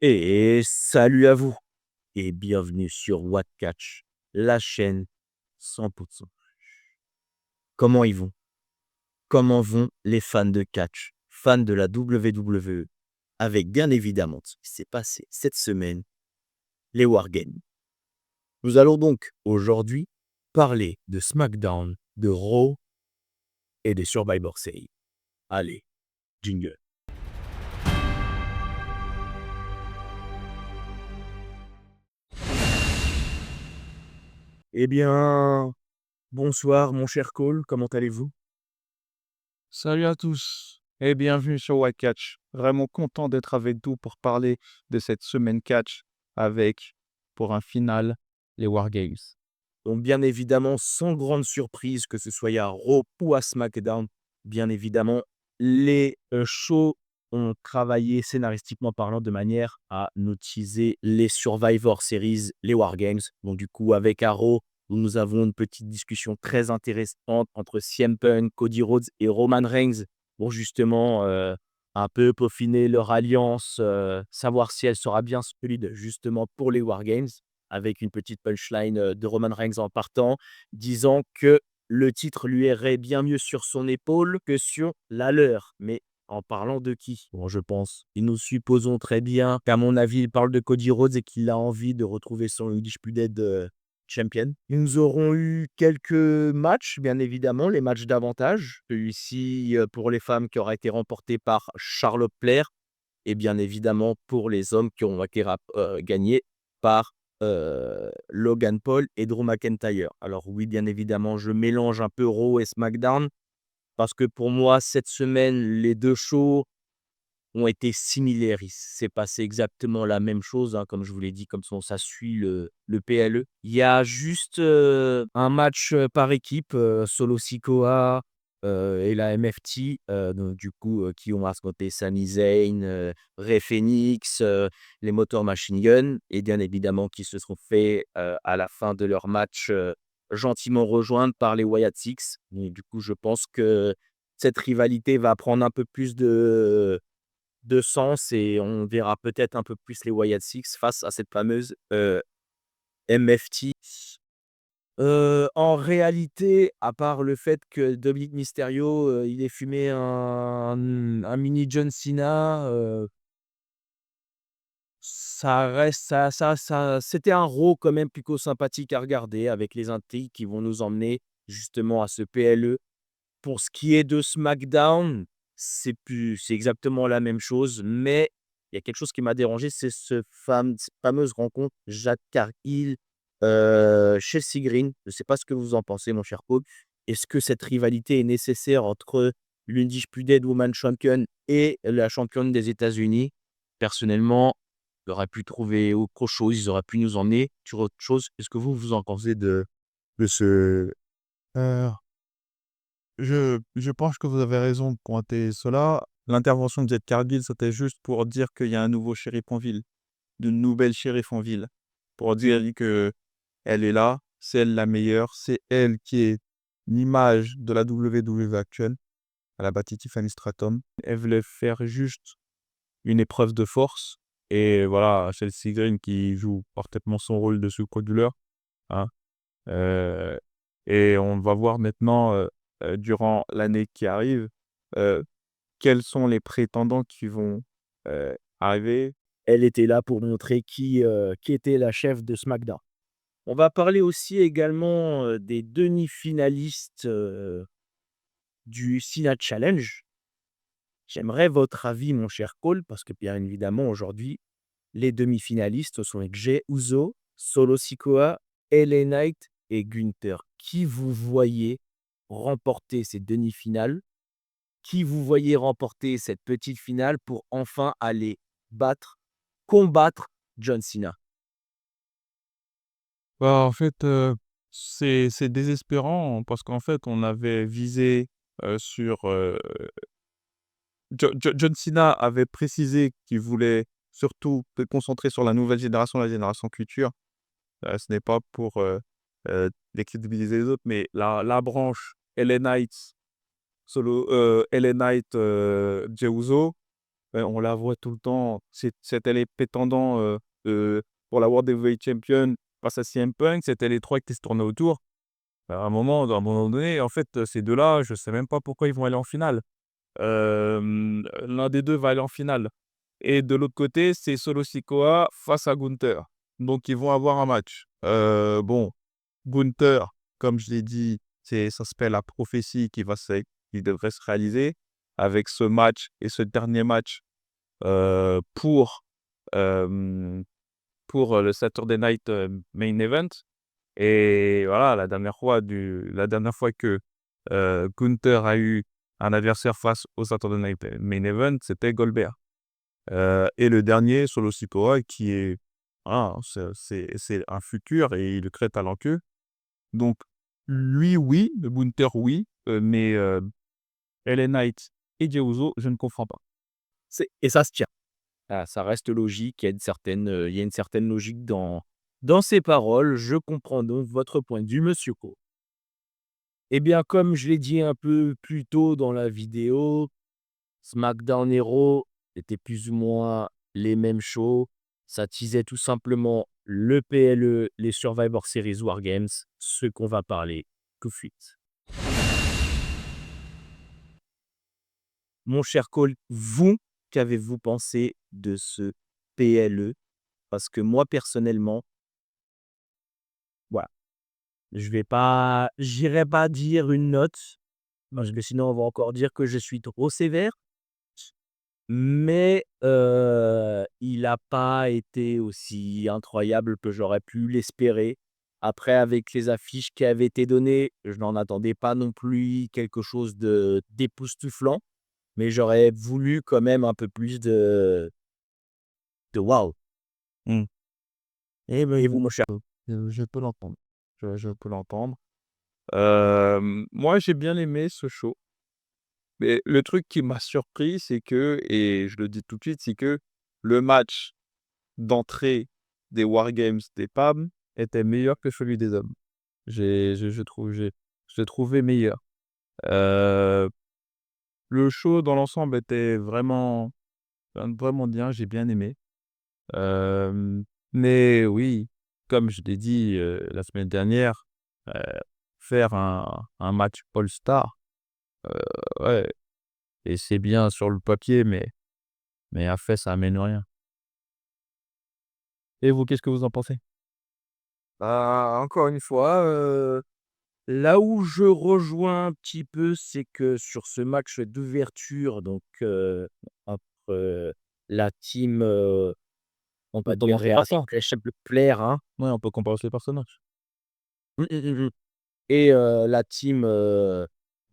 Et salut à vous et bienvenue sur What Catch, la chaîne 100%. Comment ils vont? Comment vont les fans de catch, fans de la WWE, avec bien évidemment ce qui s'est passé cette semaine, les Wargames. Nous allons donc aujourd'hui parler de SmackDown, de Raw et des Survivor Series. Allez, jingle. Eh bien, bonsoir mon cher Cole, comment allez-vous? Salut à tous et bienvenue sur White Catch. Vraiment content d'être avec vous pour parler de cette semaine catch avec, pour un final, les Wargames. Donc bien évidemment, sans grande surprise, que ce soit à Raw ou à SmackDown, bien évidemment, les shows ont travaillé scénaristiquement parlant de manière à nous teaser les Survivor Series, les Wargames. Donc du coup, avec Raw, nous avons une petite discussion très intéressante entre CM Punk, Cody Rhodes et Roman Reigns pour justement un peu peaufiner leur alliance, savoir si elle sera bien solide justement pour les Wargames avec une petite punchline, de Roman Reigns en partant, disant que le titre lui irait bien mieux sur son épaule que sur la leur. Mais en parlant de qui? Bon, je pense et nous supposons très bien qu'à mon avis, il parle de Cody Rhodes et qu'il a envie de retrouver son Undisputed, Champion. Nous aurons eu quelques matchs, bien évidemment, les matchs d'avantage. Celui-ci, pour les femmes qui aura été remporté par Charlotte Flair et bien évidemment pour les hommes qui ont été gagnés par Logan Paul et Drew McIntyre. Alors oui, bien évidemment, je mélange un peu Raw et SmackDown parce que pour moi, cette semaine, les 2 shows ont été similaires. Il s'est passé exactement la même chose, hein, comme je vous l'ai dit, comme ça suit le PLE. Il y a juste, un match, par équipe, Solo Sikoa, et la MFT, donc du coup, qui ont affronté Sami Zayn, Rey Fénix, les Motor Machine Gun et bien évidemment qui se sont fait, à la fin de leur match, gentiment rejoindre par les Wyatt Six. Et du coup, je pense que cette rivalité va prendre un peu plus de sens et on verra peut-être un peu plus les Wyatt Six face à cette fameuse, MFT. En réalité, à part le fait que Dominic Mysterio, il ait fumé un mini John Cena, ça reste ça c'était un Raw quand même plutôt sympathique à regarder avec les intrigues qui vont nous emmener justement à ce PLE. Pour ce qui est de SmackDown, c'est exactement la même chose, mais il y a quelque chose qui m'a dérangé, c'est cette fameuse rencontre Jade Cargill, Chelsea Green. Je ne sais pas ce que vous en pensez, mon cher Paul. Est-ce que cette rivalité est nécessaire entre l'Undisputed Woman Champion et la championne des États-Unis? Personnellement, ils auraient pu trouver autre chose, ils auraient pu nous emmener sur autre chose. Qu'est-ce que vous en pensez de ce Euh, je pense que vous avez raison de pointer cela. L'intervention de Jet Cargill, c'était juste pour dire qu'il y a un nouveau shérif en ville, d'une nouvelle shérif en ville, pour dire que elle est là, c'est elle la meilleure, c'est elle qui est l'image de la WWE actuelle. Elle a battu Tiffany Stratton. Elle voulait faire juste une épreuve de force. Et voilà, Chelsea Green qui joue parfaitement son rôle de soucouduleur. Hein. Euh, et on va voir maintenant, durant l'année qui arrive, euh, quels sont les prétendants qui vont arriver. Elle était là pour montrer qui était la chef de SmackDown. On va parler aussi également, des demi-finalistes, du Cena Challenge. J'aimerais votre avis, mon cher Cole, parce que bien évidemment aujourd'hui, les demi-finalistes sont Jey Uso, Solo Sikoa, LA Knight et Gunther. Qui vous voyez remporter ces demi-finales? Qui vous voyez remporter cette petite finale pour enfin aller combattre John Cena? Bah, en fait, c'est désespérant parce qu'en fait, on avait visé sur John Cena avait précisé qu'il voulait surtout se concentrer sur la génération future. Ce n'est pas pour décrédibiliser les autres, mais la branche LA Knight, Jey Uso, on la voit tout le temps. C'était les prétendants, pour la World Heavyweight Champion face à CM Punk, c'était les 3 qui se tournaient autour. À un moment donné, en fait, ces 2-là, je sais même pas pourquoi ils vont aller en finale. L'un des 2 va aller en finale et de l'autre côté, c'est Solo Sikoa face à Gunther. Donc ils vont avoir un match. Bon, Gunther, comme je l'ai dit, ça s'appelle la prophétie qui devrait se réaliser avec ce match et ce dernier match, heu, pour, hem, le Saturday Night, Main Event et voilà, la dernière fois que, Gunther a eu un adversaire face au Saturday Night Main Event, c'était Goldberg. Et le dernier, Solo Sikoa, qui est voilà, c'est un futur et il est très talentueux. Donc lui, oui, Gunther, oui, mais LA Knight et Jey Uso, je ne comprends pas. Et ça se tient. Ah, ça reste logique, il y a une certaine logique dans ces paroles. Je comprends donc votre point de vue, monsieur Ko. Eh bien, comme je l'ai dit un peu plus tôt dans la vidéo, SmackDown et Raw étaient plus ou moins les mêmes shows. Ça teasait tout simplement le PLE, les Survivor Series War Games, ce qu'on va parler tout de suite. Mon cher Cole, vous, qu'avez-vous pensé de ce PLE? Parce que moi, personnellement, voilà, j'irai pas dire une note, parce que sinon on va encore dire que je suis trop sévère. Mais, il n'a pas été aussi incroyable que j'aurais pu l'espérer. Après, avec les affiches qui avaient été données, je n'en attendais pas non plus quelque chose d'époustouflant, mais j'aurais voulu quand même un peu plus de waouh. Mmh. Et vous, mon cher? Je peux l'entendre. Je peux l'entendre. Moi, j'ai bien aimé ce show, mais le truc qui m'a surpris, c'est que et je le dis tout de suite, c'est que le match d'entrée des War Games des femmes était meilleur que celui des hommes. Je l'ai trouvé meilleur. Heu, le show dans l'ensemble était vraiment bien, j'ai bien aimé. Hem, mais oui, comme je l'ai dit, la semaine dernière, heu, faire un match All-Star, ouais et c'est bien sur le papier, mais à fait, ça amène rien. Et vous, qu'est-ce que vous en pensez? Bah, encore une fois, là où je rejoins un petit peu, c'est que sur ce match d'ouverture, donc, entre, la team, on On va peut dire commencer par ça. Clash of Player, hein. Ouais, on peut comparer les personnages. Mmh mh, mmh mh. Et la team,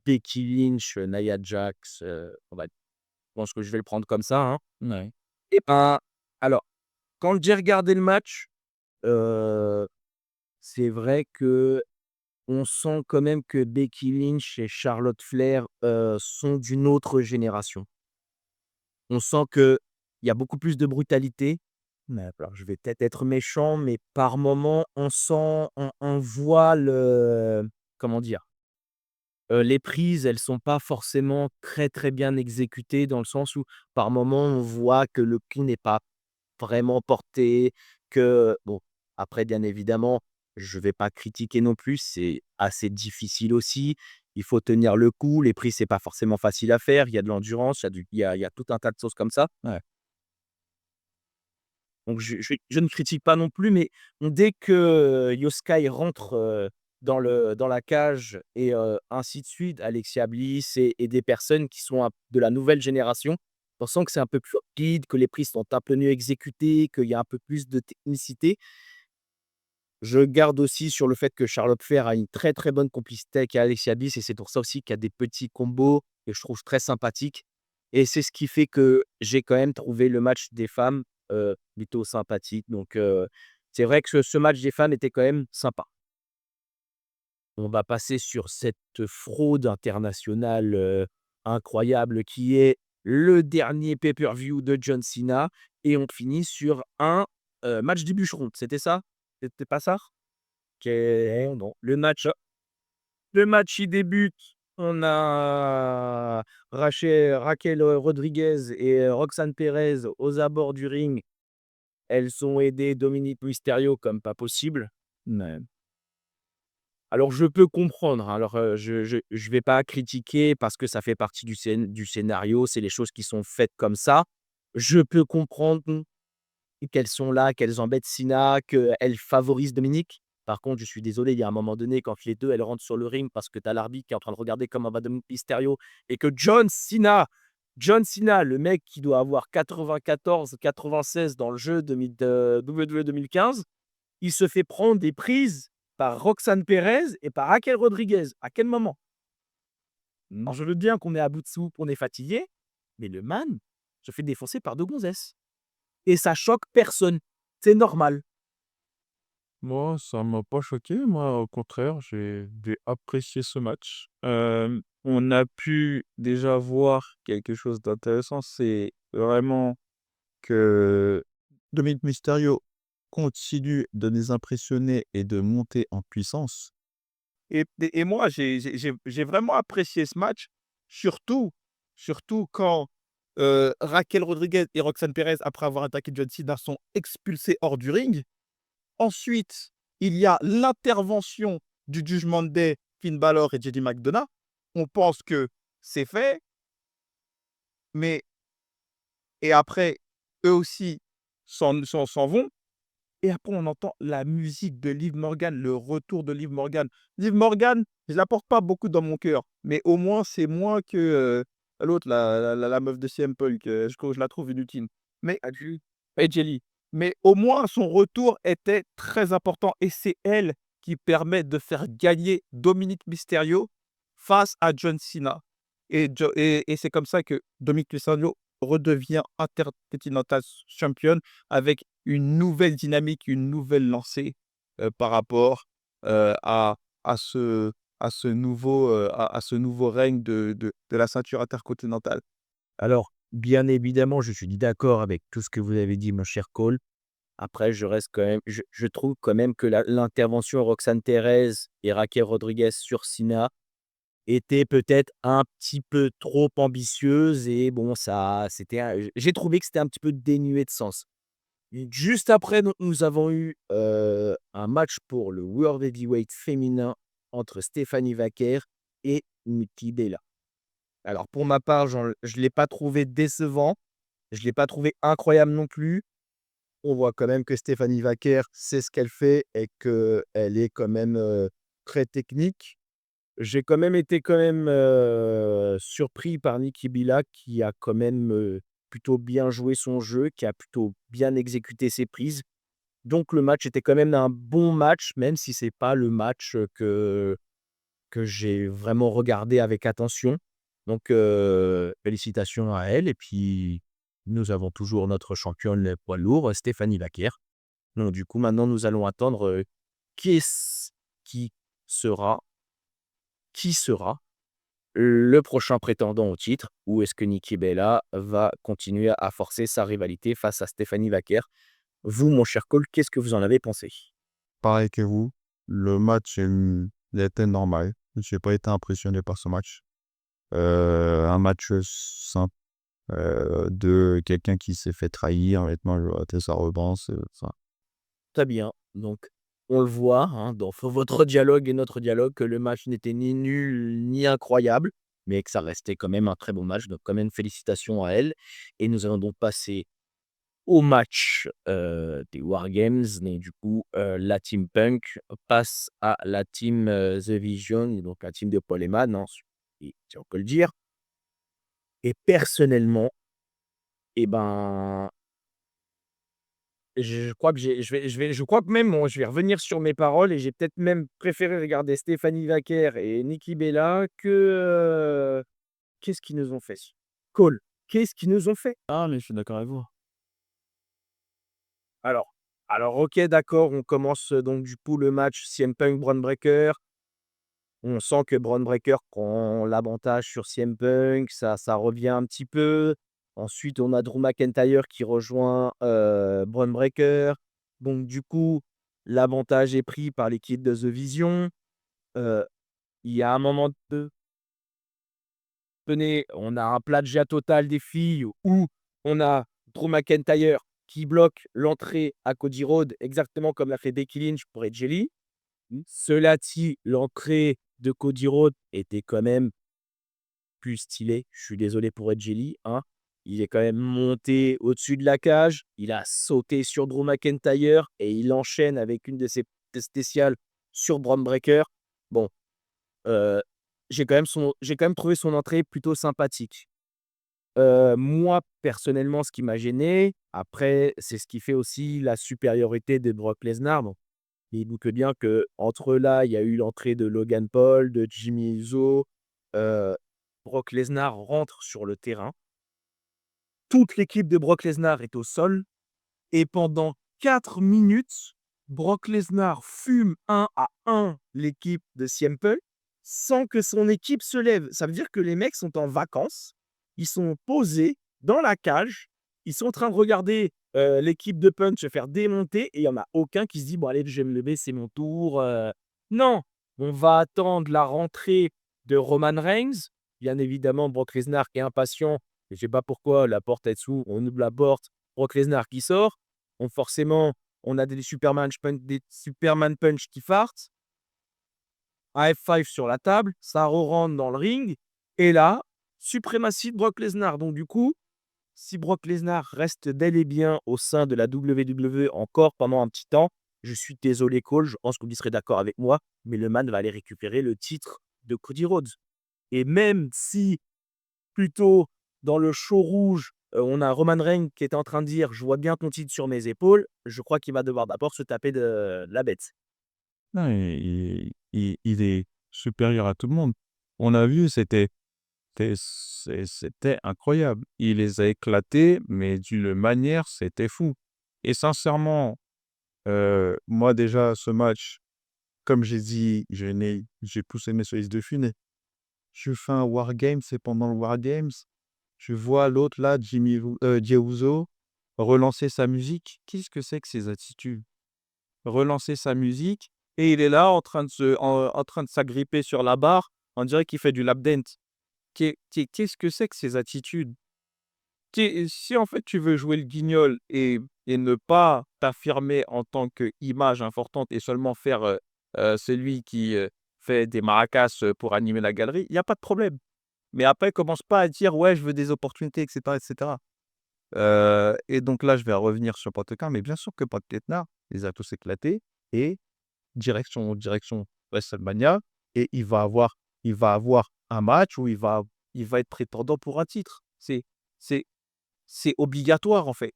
Becky Lynch, Nia Jax, je pense que je vais le prendre comme ça, hein. Ouais. Et ben, alors, quand j'ai regardé le match, heu, c'est vrai qu'on sent quand même que Becky Lynch et Charlotte Flair, sont d'une autre génération. On sent qu'il y a beaucoup plus de brutalité. Mais alors je vais peut-être être méchant, mais par moment, on voit comment dire? Les prises, elles sont pas forcément très, très bien exécutées dans le sens où, par moment, on voit que le coup n'est pas vraiment porté, que bon, après bien évidemment, je vais pas critiquer non plus, c'est assez difficile aussi. Il faut tenir le coup, les prises, c'est pas forcément facile à faire, il y a de l'endurance, il y a tout un tas de choses comme ça. Ouais. Donc je ne critique pas non plus, mais dès que, Yoska rentre, dans la cage et ainsi de suite, Alexia Bliss et des personnes qui sont un de la nouvelle génération, on sent que c'est un peu plus rapide, que les prises sont un peu mieux exécutées, qu'il y a un peu plus de technicité. Je garde aussi sur le fait que Charlotte Flair a une très, très bonne complicité avec Alexia Bliss et c'est pour ça aussi qu'il y a des petits combos que je trouve très sympathiques et c'est ce qui fait que j'ai quand même trouvé le match des femmes, plutôt sympathique donc c'est vrai que ce match des femmes était quand même sympa. On va passer sur cette fraude internationale, incroyable qui est le dernier pay-per-view de John Cena et on finit sur un, match du bûcheron, c'était ça? C'était pas ça? OK, non. Le match, il débute On a Raquel Rodriguez et Roxane Perez aux abords du ring. Elles ont aidé Dominic Mysterio comme pas possible. Mais alors je peux comprendre, hein, alors, je vais pas critiquer parce que ça fait partie du scénario, c'est les choses qui sont faites comme ça. Je peux comprendre qu'elles sont là, qu'elles embêtent Sina, qu'elles favorisent Dominic. Par contre, je suis désolé, il y a un moment donné, quand les 2 elles rentrent sur le ring parce que tu as l'arbitre qui est en train de regarder comment va Dominic Mysterio et que John Cena, le mec qui doit avoir 94-96 dans le jeu WWE 2015, il se fait prendre des prises par Roxane Perez et par Raquel Rodriguez. À quel moment? Alors, je veux bien qu'on est à bout de soupe, on est fatigué, mais le man se fait défoncer par 2 gonzesses et ça choque personne. C'est normal. Moi, ça m'a pas choqué. Moi, au contraire, j'ai apprécié ce match. On a pu déjà voir quelque chose d'intéressant, c'est vraiment que Dominic Mysterio continue de nous impressionner et de monter en puissance. Et moi, j'ai vraiment apprécié ce match, surtout, surtout quand Raquel Rodriguez et Roxane Perez, après avoir attaqué John Cena, sont expulsés hors du ring. Ensuite, il y a l'intervention du Judgment Day, Finn Balor et JD McDonough. On pense que c'est fait, mais et après, eux aussi s'en vont. Et après, on entend la musique de Liv Morgan, le retour de Liv Morgan. Liv Morgan, je la porte pas beaucoup dans mon cœur, mais au moins, c'est moins que l'autre, la meuf de CM Punk, je la trouve inutile. Mais et Jelly. Mais au moins, son retour était très important et c'est elle qui permet de faire gagner Dominic Mysterio face à John Cena. Et c'est comme ça que Dominic Mysterio redevient Intercontinental Champion avec une nouvelle dynamique, une nouvelle lancée, par rapport, à à ce à ce nouveau règne de la ceinture intercontinentale. Alors, bien évidemment, je suis d'accord avec tout ce que vous avez dit, mon cher Cole. Après, je trouve quand même que l'intervention Roxane Perez et Raquel Rodriguez sur Cena était peut-être un petit peu trop ambitieuse et bon, ça c'était un j'ai trouvé que c'était un petit peu dénué de sens. Et juste après, nous avons eu, un match pour le World Heavyweight féminin entre Stephanie Vaquer et Nikki Bella. Alors pour ma part, je ne l'ai pas trouvé décevant, je ne l'ai pas trouvé incroyable non plus. On voit quand même que Stephanie Vaquer sait ce qu'elle fait et qu'elle est quand même, très technique. J'ai quand même été surpris par Nikki Bella qui a quand même, plutôt bien joué son jeu, qui a plutôt bien exécuté ses prises. Donc le match était quand même un bon match, même si c'est pas le match, que j'ai vraiment regardé avec attention. Donc félicitations à elle et puis nous avons toujours notre championne poids lourd, Stéphanie Vaquer. Donc du coup, maintenant nous allons attendre, qu'est-ce qui sera qui sera le prochain prétendant au titre? Ou est-ce que Nikki Bella va continuer à forcer sa rivalité face à Stéphanie Vaquer? Vous, mon cher Cole, qu'est-ce que vous en avez pensé? Pareil que vous, le match, il était normal. J'ai pas été impressionné par ce match. Un match, simple, de quelqu'un qui s'est fait trahir. Maintenant, je vais rater sa revanche, ça. Très bien, donc on le voit, hein, dans votre dialogue et notre dialogue que le match n'était ni nul ni incroyable, mais que ça restait quand même un très bon match, donc quand même félicitations à elle et nous allons donc passer au match, des Wargames. Donc du coup, la team Punk passe à la team, The Vision, et donc la team de Paul Heyman, hein, et si on peut le dire. Et personnellement, et ben, je crois que je crois que même moi, je vais revenir sur mes paroles et j'ai peut-être même préféré regarder Stéphanie Vaquer et Nikki Bella que, qu'est-ce qu'ils nous ont fait? Cole, qu'est-ce qu'ils nous ont fait? Ah, mais je suis d'accord avec vous. Alors alors OK, d'accord, on commence, donc du coup le match CM Punk, Bron Breakker. On sent que Bron Breakker prend l'avantage sur CM Punk, ça revient un petit peu. Ensuite, on a Drew McIntyre qui rejoint, Bron Breakker. Donc du coup, l'avantage est pris par l'équipe de The Vision. Heu, il y a un moment de tenez, on a un plagiat total des filles où on a Drew McIntyre qui bloque l'entrée à Cody Rhodes exactement comme l'a fait Becky Lynch pour Edge Lee. Cela dit, l'entrée de Cody Rhodes était quand même plus stylée. Je suis désolé pour Edge Lee, hein. Il est quand même monté au-dessus de la cage, il a sauté sur Drew McIntyre et il enchaîne avec une de ses spéciales sur Bron Breakker. Bon, heu, j'ai quand même trouvé son entrée plutôt sympathique. Moi, personnellement, ce qui m'a gêné, après, c'est ce qui fait aussi la supériorité de Brock Lesnar. Bon, dites-vous bien qu'entre là, il y a eu l'entrée de Logan Paul, de Jimmy Uso, heu, Brock Lesnar rentre sur le terrain. Toute l'équipe de Brock Lesnar est au sol et pendant 4 minutes, Brock Lesnar fume 1 à 1 l'équipe de CM Punk sans que son équipe se lève. Ça veut dire que les mecs sont en vacances, ils sont posés dans la cage, ils sont en train de regarder, l'équipe de Punk se faire démonter et il y en a aucun qui se dit: «Bon allez, je vais me lever, c'est mon tour». Non, on va attendre la rentrée de Roman Reigns. Bien évidemment, Brock Lesnar est impatient, je sais pas pourquoi, la porte est s'ouvre, on ouvre la porte, Brock Lesnar qui sort. Donc forcément, on a des Superman punch qui fartent, un F5 sur la table, ça re-rentre dans le ring et là, suprématie de Brock Lesnar. Donc du coup, si Brock Lesnar reste bel et bien au sein de la WWE encore pendant un petit temps, je suis désolé Cole, je pense que vous y serez d'accord avec moi, mais le man va aller récupérer le titre de Cody Rhodes. Et même si plutôt dans le show rouge, on a Roman Reigns qui est en train de dire: «Je vois bien ton titre sur mes épaules», je crois qu'il va devoir d'abord se taper de la bête. Non, il est supérieur à tout le monde. On a vu, c'était incroyable. Il les a éclatés, mais d'une manière, c'était fou. Et sincèrement, moi déjà, ce match, comme j'ai dit, j'ai plus aimé celui de Fun. Je fais un Wargames et pendant le Wargames, je vois l'autre là, Jey Uso, relancer sa musique. Qu'est-ce que c'est que ces attitudes? Relancer sa musique et il est là en train de s'agripper sur la barre, on dirait qu'il fait du lap dance. Qu'est-ce que c'est que ces attitudes? Si en fait tu veux jouer le guignol et ne pas t'affirmer en tant qu'image importante et seulement faire, celui qui, fait des maracas, pour animer la galerie, il y a pas de problème. Mais après commence pas à dire: «Ouais, je veux des opportunités» et cetera. Et donc là, je vais revenir sur Brock, mais bien sûr que Brock Lesnar les a tous éclatés et direction WrestleMania et il va avoir un match où il va être prétendant pour un titre. C'est c'est obligatoire, en fait.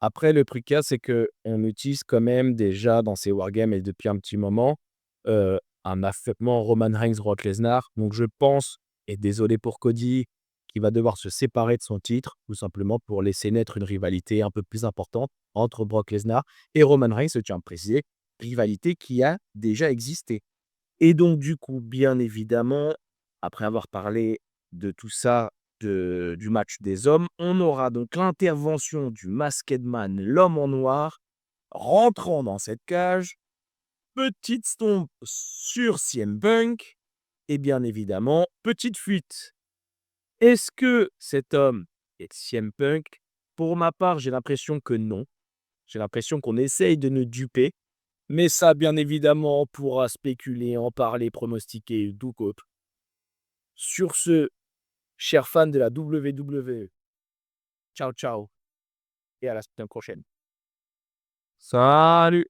Après le truc qu'il y a, c'est qu'on utilise quand même déjà dans ces wargames et depuis un petit moment, un affrètement Roman Reigns-Brock Lesnar. Donc je pense, et désolé pour Cody, qu'il va devoir se séparer de son titre, tout simplement pour laisser naître une rivalité un peu plus importante entre Brock Lesnar et Roman Reigns, je tiens à préciser, rivalité qui a déjà existé. Et donc du coup, bien évidemment, après avoir parlé de tout ça, du match des hommes, on aura donc l'intervention du Masked Man, l'homme en noir, rentrant dans cette cage, petite stomp sur CM Punk et bien évidemment, petite fuite. Est-ce que cet homme est CM Punk? Pour ma part, j'ai l'impression que non. J'ai l'impression qu'on essaye de nous duper, mais ça, bien évidemment, on pourra spéculer, en parler, pronostiquer, d'où qu'autre. Sur ce, chers fans de la WWE, ciao ciao et à la semaine prochaine. Salut!